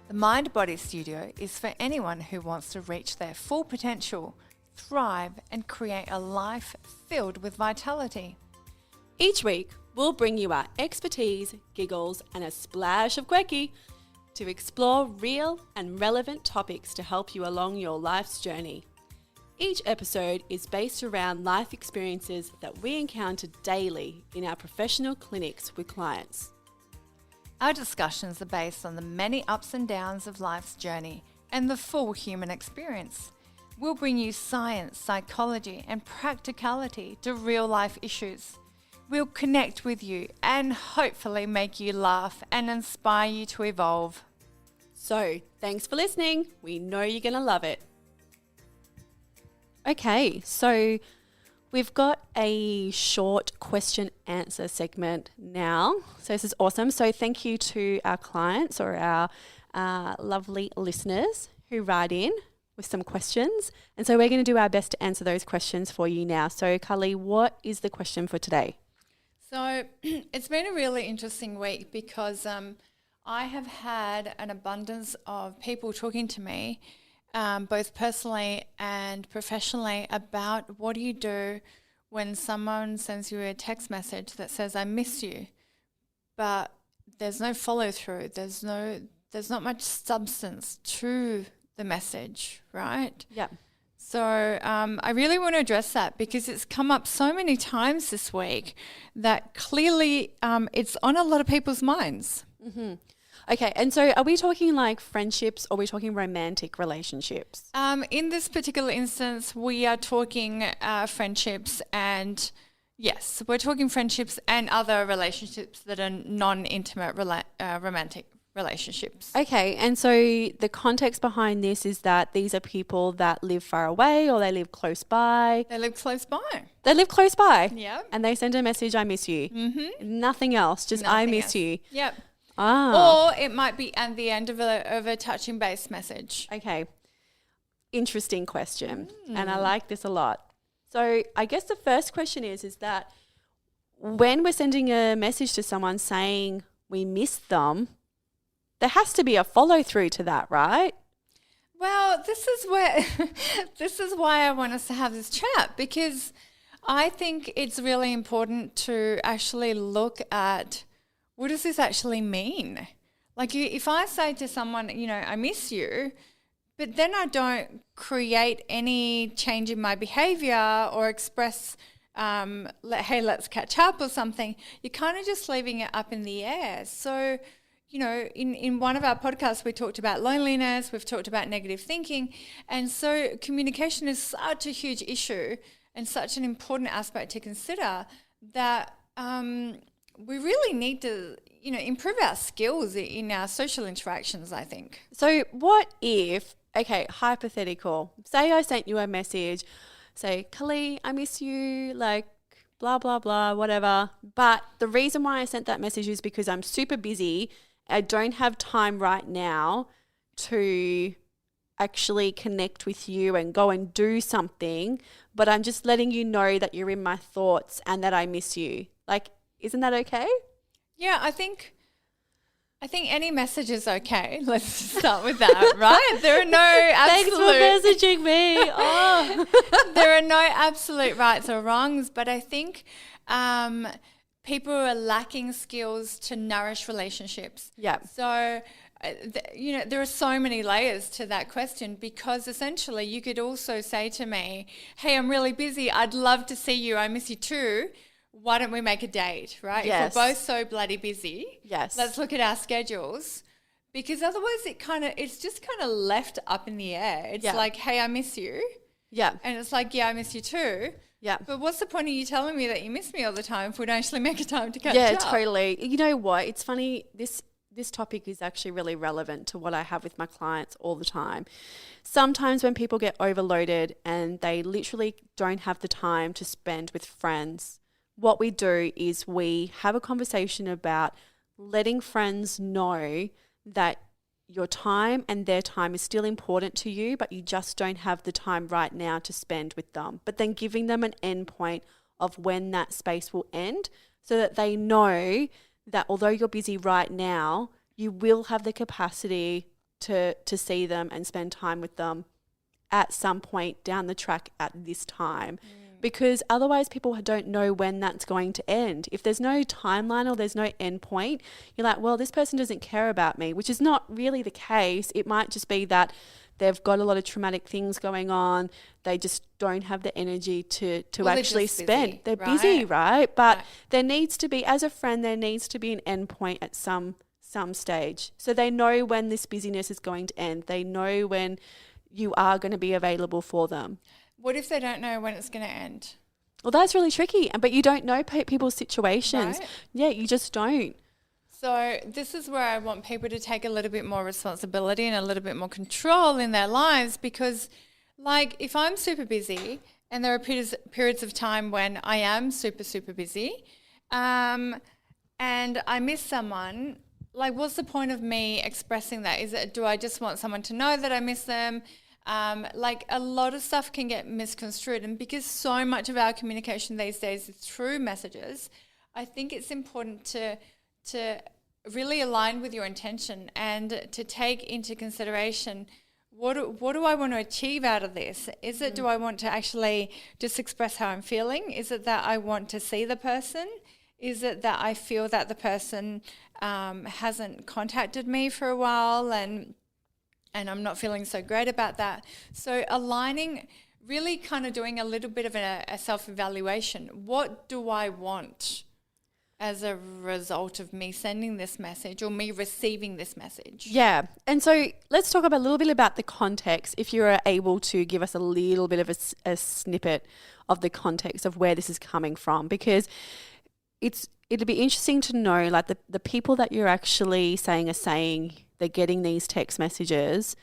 The Mind Body Studio is for anyone who wants to reach their full potential, thrive, and create a life filled with vitality. Each week, we'll bring you our expertise, giggles, and a splash of quirky to explore real and relevant topics to help you along your life's journey. Each episode is based around life experiences that we encounter daily in our professional clinics with clients. Our discussions are based on the many ups and downs of life's journey and the full human experience. We'll bring you science, psychology, and practicality to real life issues. We'll connect with you and hopefully make you laugh and inspire you to evolve. So, thanks for listening. We know you're going to love it. Okay, so we've got a short question answer segment now. So this is awesome. So thank you to our clients or our lovely listeners who write in with some questions. And so we're going to do our best to answer those questions for you now. So Kalí, what is the question for today? So it's been a really interesting week because I have had an abundance of people talking to me, both personally and professionally, about what do you do when someone sends you a text message that says, I miss you, but there's no follow through. There's not much substance to the message, right? Yeah. So I really want to address that because it's come up so many times this week that clearly it's on a lot of people's minds. Mm-hmm. Okay, and so are we talking like friendships or are we talking romantic relationships? In this particular instance, we are talking friendships and, yes, we're talking friendships and other relationships that are non-intimate romantic relationships. Okay, and so the context behind this is that these are people that live far away or they live close by. They live close by. They live close by? Yeah. And they send a message, I miss you. Mm-hmm. Nothing else, just Nothing I miss else. you. Yep. Ah. Or it might be at the end of a touching base message. Okay. Interesting question. And I like this a lot. So I guess the first question is that when we're sending a message to someone saying we miss them, there has to be a follow through to that, right? Well, this is why I want us to have this chat, because I think it's really important to actually look at, what does this actually mean? Like if I say to someone, I miss you, but then I don't create any change in my behavior or express, hey, let's catch up or something, you're kind of just leaving it up in the air. So, in one of our podcasts, we talked about loneliness, we've talked about negative thinking. And so communication is such a huge issue and such an important aspect to consider that we really need to, improve our skills in our social interactions, I think. So what if, okay, hypothetical, say I sent you a message, say, Kalí, I miss you, like, blah, blah, blah, whatever. But the reason why I sent that message is because I'm super busy. I don't have time right now to actually connect with you and go and do something, but I'm just letting you know that you're in my thoughts and that I miss you. Like, isn't that okay? Yeah, I think any message is okay. Let's start with that, right? There are no absolute... Thanks for messaging me. Oh. There are no absolute rights or wrongs, but I think people are lacking skills to nourish relationships. Yeah. So, there are so many layers to that question, because essentially you could also say to me, hey, I'm really busy. I'd love to see you. I miss you too. Why don't we make a date, right? Yes. If we're both so bloody busy, yes, let's look at our schedules, because otherwise it's just kind of left up in the air. It's like, hey, I miss you. Yeah. And it's like, yeah, I miss you too. Yeah. But what's the point of you telling me that you miss me all the time if we don't actually make a time to catch up? Yeah, totally. You know what? It's funny. This topic is actually really relevant to what I have with my clients all the time. Sometimes when people get overloaded and they literally don't have the time to spend with friends, what we do is we have a conversation about letting friends know that your time and their time is still important to you, but you just don't have the time right now to spend with them. But then giving them an end point of when that space will end, so that they know that although you're busy right now, you will have the capacity to see them and spend time with them at some point down the track at this time. Because otherwise people don't know when that's going to end. If there's no timeline or there's no end point, you're like, well, this person doesn't care about me, which is not really the case. It might just be that they've got a lot of traumatic things going on. They just don't have the energy to actually spend. Busy, they're right? busy, right? But there needs to be, as a friend, there needs to be an end point at some stage. So they know when this busyness is going to end. They know when you are going to be available for them. What if they don't know when it's going to end? Well, that's really tricky, but you don't know people's situations. Right? Yeah, you just don't. So this is where I want people to take a little bit more responsibility and a little bit more control in their lives, because like if I'm super busy and there are periods of time when I am super, super busy and I miss someone, like what's the point of me expressing that? Do I just want someone to know that I miss them? Like a lot of stuff can get misconstrued, and because so much of our communication these days is through messages, I think it's important to really align with your intention and to take into consideration what do I want to achieve out of this? Is it do I want to actually just express how I'm feeling? Is it that I want to see the person? Is it that I feel that the person hasn't contacted me for a while and I'm not feeling so great about that? So aligning, really kind of doing a little bit of a self-evaluation. What do I want as a result of me sending this message or me receiving this message? Yeah. And so let's talk a little bit about the context, if you're able to give us a little bit of a snippet of the context of where this is coming from, because it'd be interesting to know, like the people that you're actually saying they're getting these text messages,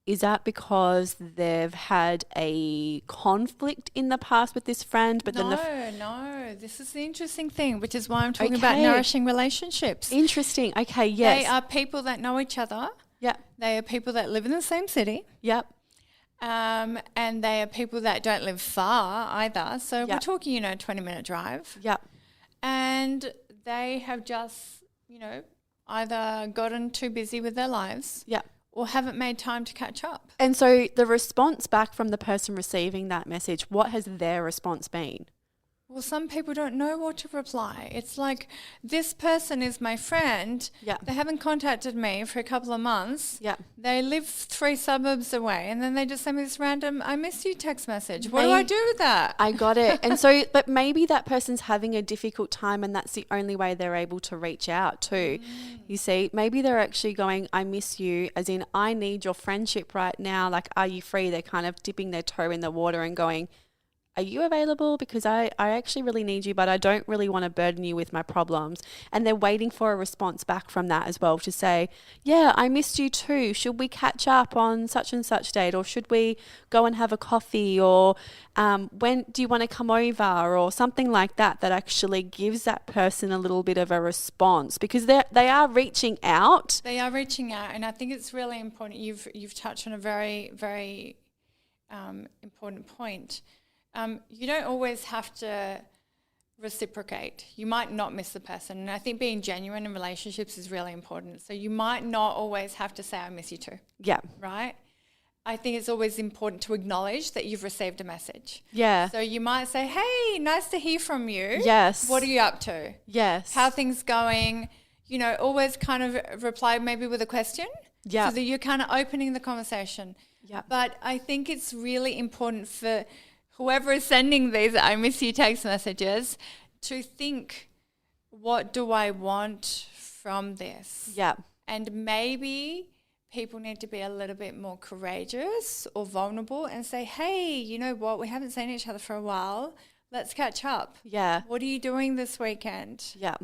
is that because they've had a conflict in the past with this friend? But No, this is the interesting thing, which is why I'm talking about nourishing relationships. Interesting. Okay, yes. They are people that know each other. Yep. They are people that live in the same city. Yep. And they are people that don't live far either. So Yep. we're talking, 20-minute drive. Yep. And they have just, either gotten too busy with their lives. Yep. Or haven't made time to catch up. And so the response back from the person receiving that message, what has their response been? Well, some people don't know what to reply. It's like, this person is my friend. Yeah. They haven't contacted me for a couple of months. Yeah. They live 3 suburbs away, and then they just send me this random, I miss you text message. What do I do with that? I got it. And so, but maybe that person's having a difficult time and that's the only way they're able to reach out too. You see, maybe they're actually going, I miss you, as in, I need your friendship right now. Like, are you free? They're kind of dipping their toe in the water and going, are you available? Because I actually really need you, but I don't really want to burden you with my problems. And they're waiting for a response back from that as well to say, yeah, I missed you too. Should we catch up on such and such date? Or should we go and have a coffee? Or when do you want to come over? Or something like that actually gives that person a little bit of a response, because they are reaching out. They are reaching out, and I think it's really important. You've touched on a very, very important point. You don't always have to reciprocate. You might not miss the person. And I think being genuine in relationships is really important. So you might not always have to say, I miss you too. Yeah. Right? I think it's always important to acknowledge that you've received a message. Yeah. So you might say, hey, nice to hear from you. Yes. What are you up to? Yes. How are things going? Always kind of reply maybe with a question. Yeah. So that you're kind of opening the conversation. Yeah. But I think it's really important for whoever is sending these I miss you text messages to think, what do I want from this? Yeah. And maybe people need to be a little bit more courageous or vulnerable and say, hey, you know what? We haven't seen each other for a while. Let's catch up. Yeah. What are you doing this weekend? Yeah.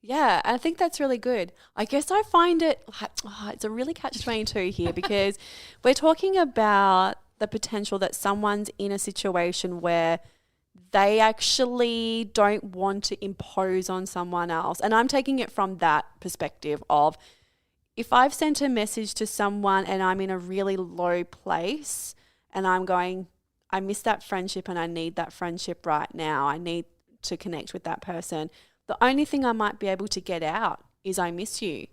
Yeah, I think that's really good. I guess I find it like, it's a really catch-22 here, because we're talking about the potential that someone's in a situation where they actually don't want to impose on someone else. And I'm taking it from that perspective of, if I've sent a message to someone and I'm in a really low place and I'm going, I miss that friendship and I need that friendship right now. I need to connect with that person. The only thing I might be able to get out is I miss you,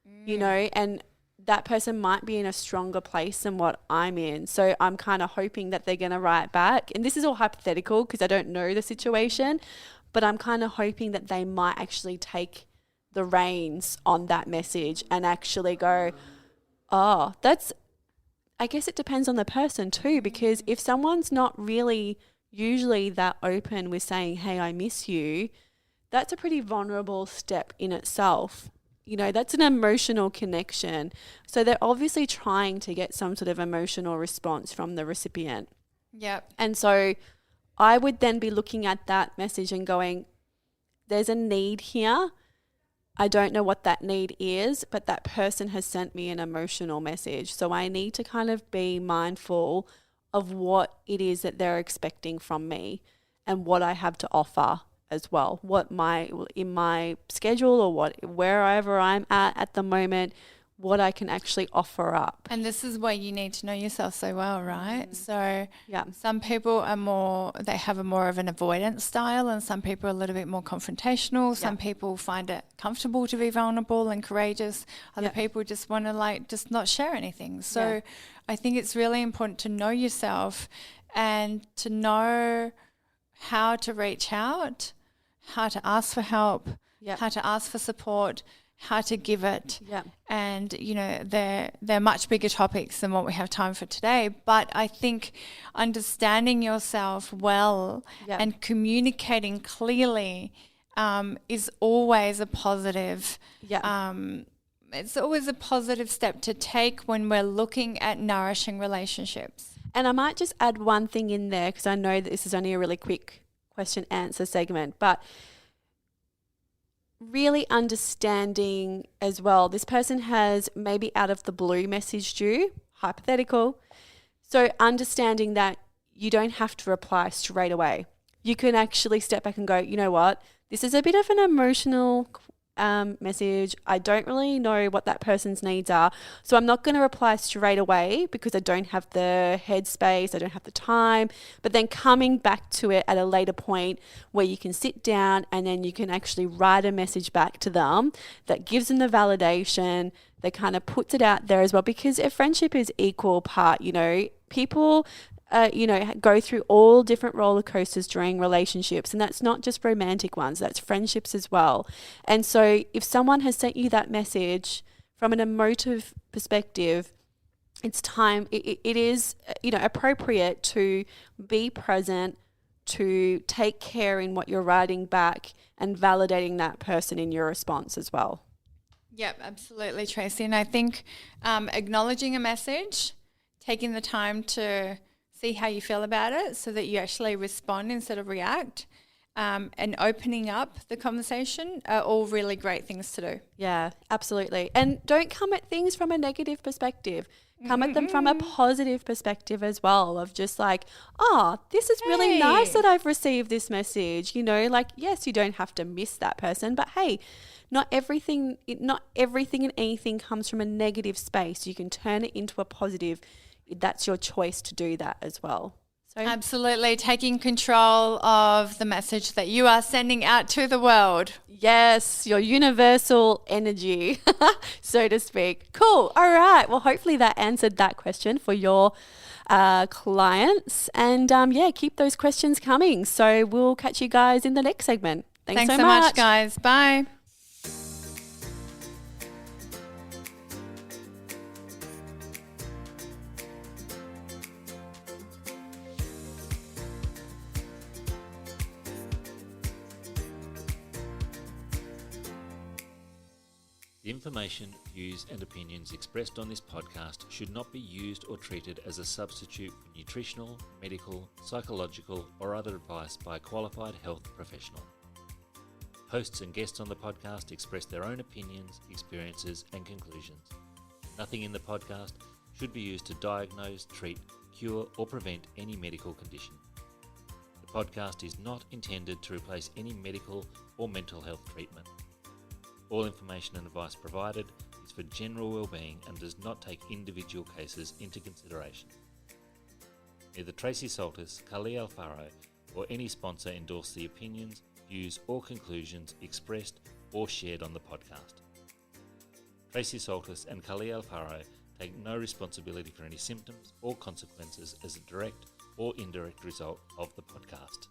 and that person might be in a stronger place than what I'm in. So I'm kind of hoping that they're going to write back. And this is all hypothetical because I don't know the situation, but I'm kind of hoping that they might actually take the reins on that message and actually go, oh, I guess it depends on the person too, because if someone's not really usually that open with saying, hey, I miss you, that's a pretty vulnerable step in itself. You know, that's an emotional connection. So they're obviously trying to get some sort of emotional response from the recipient. Yep. And so I would then be looking at that message and going, there's a need here. I don't know what that need is, but that person has sent me an emotional message. So I need to kind of be mindful of what it is that they're expecting from me and what I have to offer as well. What in my schedule or wherever I'm at the moment, what I can actually offer up. And this is where you need to know yourself so well, right? So yeah, some people they have a more of an avoidance style, and some people are a little bit more confrontational. Some people find it comfortable to be vulnerable and courageous. Other people just want to just not share anything. So I think it's really important to know yourself and to know how to reach out, how to ask for help, how to ask for support, how to give it. And, you know, they're much bigger topics than what we have time for today. But I think understanding yourself well and communicating clearly is always a positive. It's always a positive step to take when we're looking at nourishing relationships. And I might just add one thing in there, because I know that this is only a really quick question answer segment, but really understanding as well, this person has maybe out of the blue messaged you, hypothetical. So understanding that you don't have to reply straight away. You can actually step back and go, you know what, this is a bit of an emotional message. I don't really know what that person's needs are. So I'm not going to reply straight away because I don't have the headspace, I don't have the time. But then coming back to it at a later point where you can sit down and then you can actually write a message back to them that gives them the validation, that kind of puts it out there as well. Because a friendship is equal part, you know, people go through all different roller coasters during relationships, and that's not just romantic ones, that's friendships as well. And so if someone has sent you that message from an emotive perspective, it's time, it is, you know, appropriate to be present, to take care in what you're writing back and validating that person in your response as well. Yep, absolutely, Tracey. And I think acknowledging a message, taking the time to see how you feel about it so that you actually respond instead of react, and opening up the conversation are all really great things to do. Yeah, absolutely. And don't come at things from a negative perspective. Come at them from a positive perspective as well, of just like, oh, this is really nice that I've received this message. You know, like, yes, you don't have to miss that person, but hey, not everything and anything comes from a negative space. You can turn it into a positive. That's your choice to do that as well. So absolutely, taking control of the message that you are sending out to the world. Yes, your universal energy, so to speak. Cool. All right. Well, hopefully that answered that question for your clients. And keep those questions coming. So we'll catch you guys in the next segment. Thanks so much, guys. Bye. The information, views and opinions expressed on this podcast should not be used or treated as a substitute for nutritional, medical, psychological or other advice by a qualified health professional. Hosts and guests on the podcast express their own opinions, experiences and conclusions. Nothing in the podcast should be used to diagnose, treat, cure or prevent any medical condition. The podcast is not intended to replace any medical or mental health treatment. All information and advice provided is for general well-being and does not take individual cases into consideration. Neither Tracey Soltys, Kali Alfaro, or any sponsor endorse the opinions, views or conclusions expressed or shared on the podcast. Tracey Soltys and Kali Alfaro take no responsibility for any symptoms or consequences as a direct or indirect result of the podcast.